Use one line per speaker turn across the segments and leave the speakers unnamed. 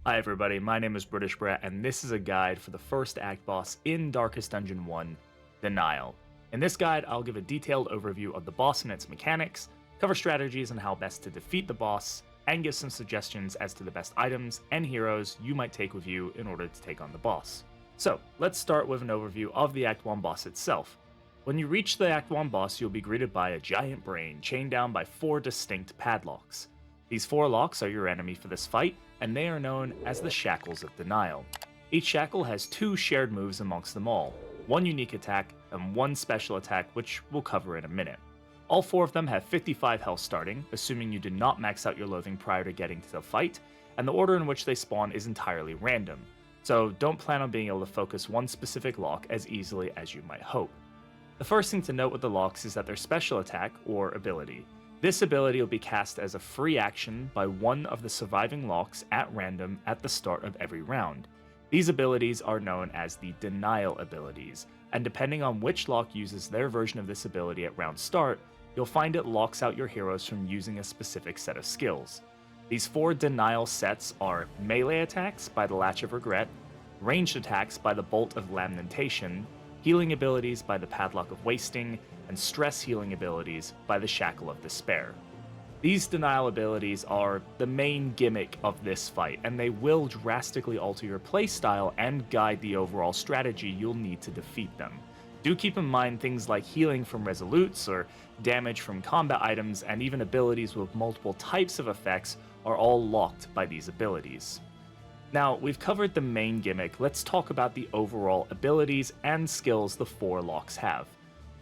Hi everybody, my name is Britishbrat, and this is a guide for the first act boss in Darkest Dungeon 1, Denial. In this guide, I'll give a detailed overview of the boss and its mechanics, cover strategies on how best to defeat the boss, and give some suggestions as to the best items and heroes you might take with you in order to take on the boss. So, let's start with an overview of the Act 1 boss itself. When you reach the Act 1 boss, you'll be greeted by a giant brain chained down by 4 distinct padlocks. These 4 locks are your enemy for this fight, and they are known as the Shackles of Denial. Each shackle has 2 shared moves amongst them all, 1 unique attack and 1 special attack, which we'll cover in a minute. All 4 of them have 55 health starting, assuming you did not max out your loathing prior to getting to the fight, and the order in which they spawn is entirely random, so don't plan on being able to focus one specific lock as easily as you might hope. The first thing to note with the locks is that their special attack, or ability. This ability will be cast as a free action by one of the surviving locks at random at the start of every round. These abilities are known as the Denial abilities, and depending on which lock uses their version of this ability at round start, you'll find it locks out your heroes from using a specific set of skills. These 4 Denial sets are melee attacks by the Latch of Regret, ranged attacks by the Bolt of Lamentation, healing abilities by the Padlock of Wasting, and stress healing abilities by the Shackle of Despair. These Denial abilities are the main gimmick of this fight, and they will drastically alter your playstyle and guide the overall strategy you'll need to defeat them. Do keep in mind things like healing from resolutes, or damage from combat items, and even abilities with multiple types of effects are all locked by these abilities. Now, we've covered the main gimmick, let's talk about the overall abilities and skills the 4 locks have.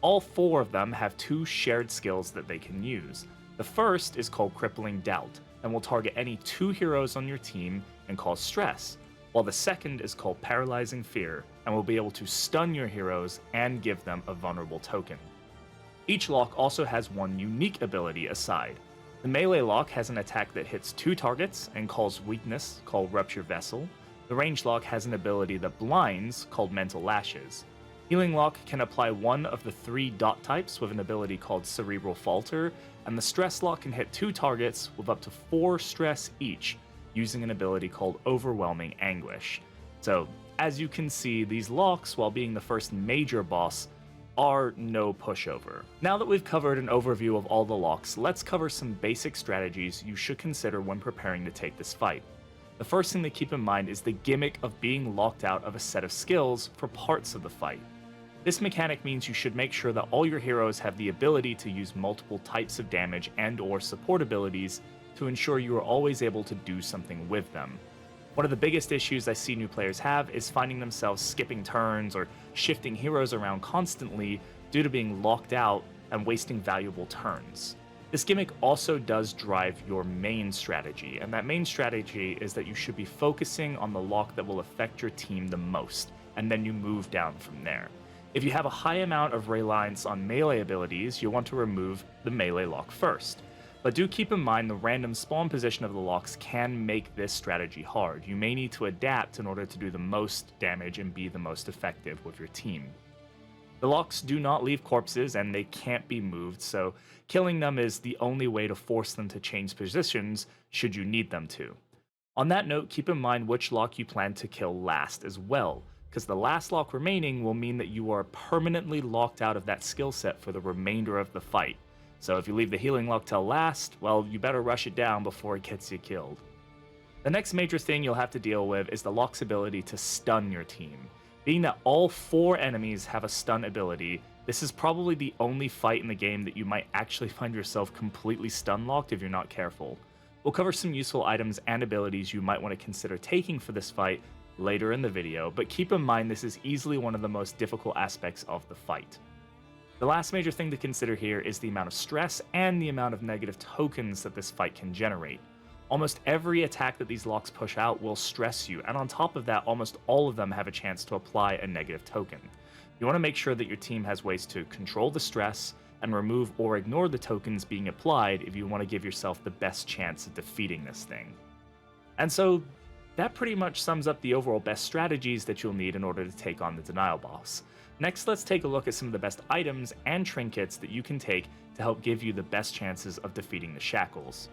All 4 of them have 2 shared skills that they can use. The first is called Crippling Doubt, and will target any 2 heroes on your team and cause stress, while the second is called Paralyzing Fear, and will be able to stun your heroes and give them a vulnerable token. Each lock also has 1 unique ability aside. The melee lock has an attack that hits 2 targets and causes weakness, called Rupture Vessel. The ranged lock has an ability that blinds, called Mental Lashes. Healing lock can apply 1 of the 3 dot types with an ability called Cerebral Falter, and the stress lock can hit 2 targets with up to 4 stress each, using an ability called Overwhelming Anguish. So, as you can see, these locks, while being the first major boss, are no pushover. Now that we've covered an overview of all the locks, let's cover some basic strategies you should consider when preparing to take this fight. The first thing to keep in mind is the gimmick of being locked out of a set of skills for parts of the fight. This mechanic means you should make sure that all your heroes have the ability to use multiple types of damage and or support abilities to ensure you are always able to do something with them. One of the biggest issues I see new players have is finding themselves skipping turns or shifting heroes around constantly due to being locked out and wasting valuable turns. This gimmick also does drive your main strategy, and that main strategy is that you should be focusing on the lock that will affect your team the most, and then you move down from there. If you have a high amount of reliance on melee abilities, you'll want to remove the melee lock first. But do keep in mind the random spawn position of the locks can make this strategy hard. You may need to adapt in order to do the most damage and be the most effective with your team. The locks do not leave corpses and they can't be moved, so killing them is the only way to force them to change positions should you need them to. On that note, keep in mind which lock you plan to kill last as well, because the last lock remaining will mean that you are permanently locked out of that skill set for the remainder of the fight. So if you leave the healing lock till last, well, you better rush it down before it gets you killed. The next major thing you'll have to deal with is the lock's ability to stun your team. Being that all 4 enemies have a stun ability, this is probably the only fight in the game that you might actually find yourself completely stun locked if you're not careful. We'll cover some useful items and abilities you might want to consider taking for this fight later in the video, but keep in mind this is easily one of the most difficult aspects of the fight. The last major thing to consider here is the amount of stress and the amount of negative tokens that this fight can generate. Almost every attack that these locks push out will stress you, and on top of that, almost all of them have a chance to apply a negative token. You want to make sure that your team has ways to control the stress and remove or ignore the tokens being applied if you want to give yourself the best chance of defeating this thing. And so, that pretty much sums up the overall best strategies that you'll need in order to take on the Denial boss. Next, let's take a look at some of the best items and trinkets that you can take to help give you the best chances of defeating the Shackles.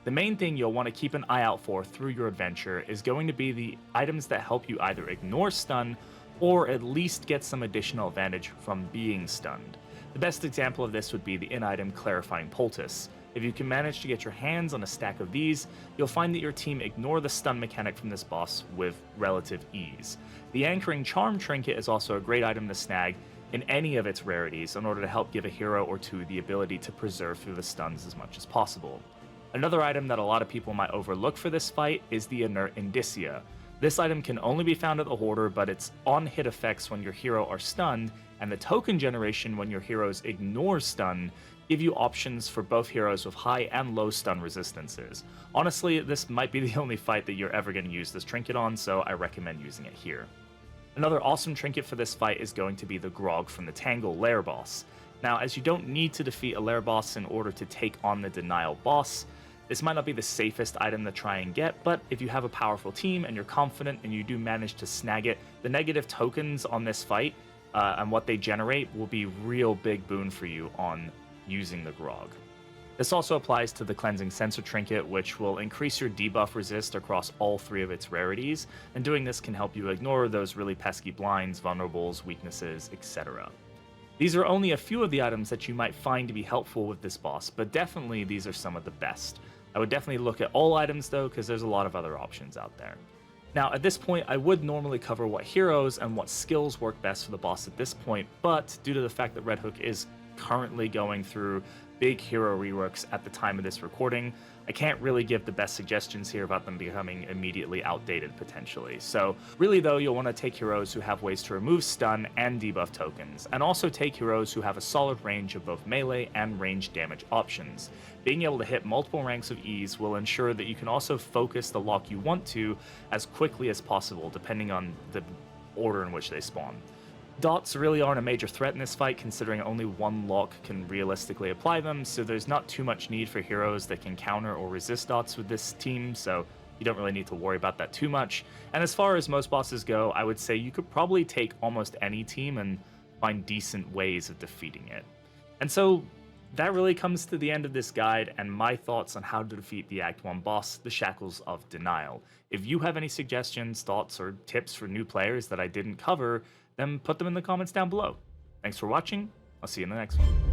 The main thing you'll want to keep an eye out for through your adventure is going to be the items that help you either ignore stun or at least get some additional advantage from being stunned. The best example of this would be the in-item Clarifying Poultice. If you can manage to get your hands on a stack of these, you'll find that your team ignore the stun mechanic from this boss with relative ease. The Anchoring Charm Trinket is also a great item to snag in any of its rarities in order to help give a hero or two the ability to preserve through the stuns as much as possible. Another item that a lot of people might overlook for this fight is the Inert Indicia. This item can only be found at the Hoarder, but its on-hit effects when your hero are stunned, and the token generation when your heroes ignore stun, give you options for both heroes with high and low stun resistances. Honestly, this might be the only fight that you're ever going to use this trinket on, so I recommend using it here. Another awesome trinket for this fight is going to be the Grog from the Tangle Lair boss. Now, as you don't need to defeat a Lair boss in order to take on the Denial boss, this might not be the safest item to try and get, but if you have a powerful team and you're confident and you do manage to snag it, the negative tokens on this fight and what they generate will be real big boon for you on using the Grog. This also applies to the Cleansing Sensor Trinket, which will increase your debuff resist across all three of its rarities, and doing this can help you ignore those really pesky blinds, vulnerables, weaknesses, etc. These are only a few of the items that you might find to be helpful with this boss, but definitely these are some of the best. I would definitely look at all items though, because there's a lot of other options out there. Now, at this point, I would normally cover what heroes and what skills work best for the boss at this point, but due to the fact that Red Hook is currently going through big hero reworks at the time of this recording, I can't really give the best suggestions here about them becoming immediately outdated potentially. So really though, you'll want to take heroes who have ways to remove stun and debuff tokens, and also take heroes who have a solid range of both melee and range damage options. Being able to hit multiple ranks of ease will ensure that you can also focus the lock you want to as quickly as possible, depending on the order in which they spawn. Dots really aren't a major threat in this fight, considering only one lock can realistically apply them, so there's not too much need for heroes that can counter or resist dots with this team, so you don't really need to worry about that too much. And as far as most bosses go, I would say you could probably take almost any team and find decent ways of defeating it. And so that really comes to the end of this guide and my thoughts on how to defeat the Act 1 boss, the Shackles of Denial. If you have any suggestions, thoughts, or tips for new players that I didn't cover, then put them in the comments down below. Thanks for watching. I'll see you in the next one.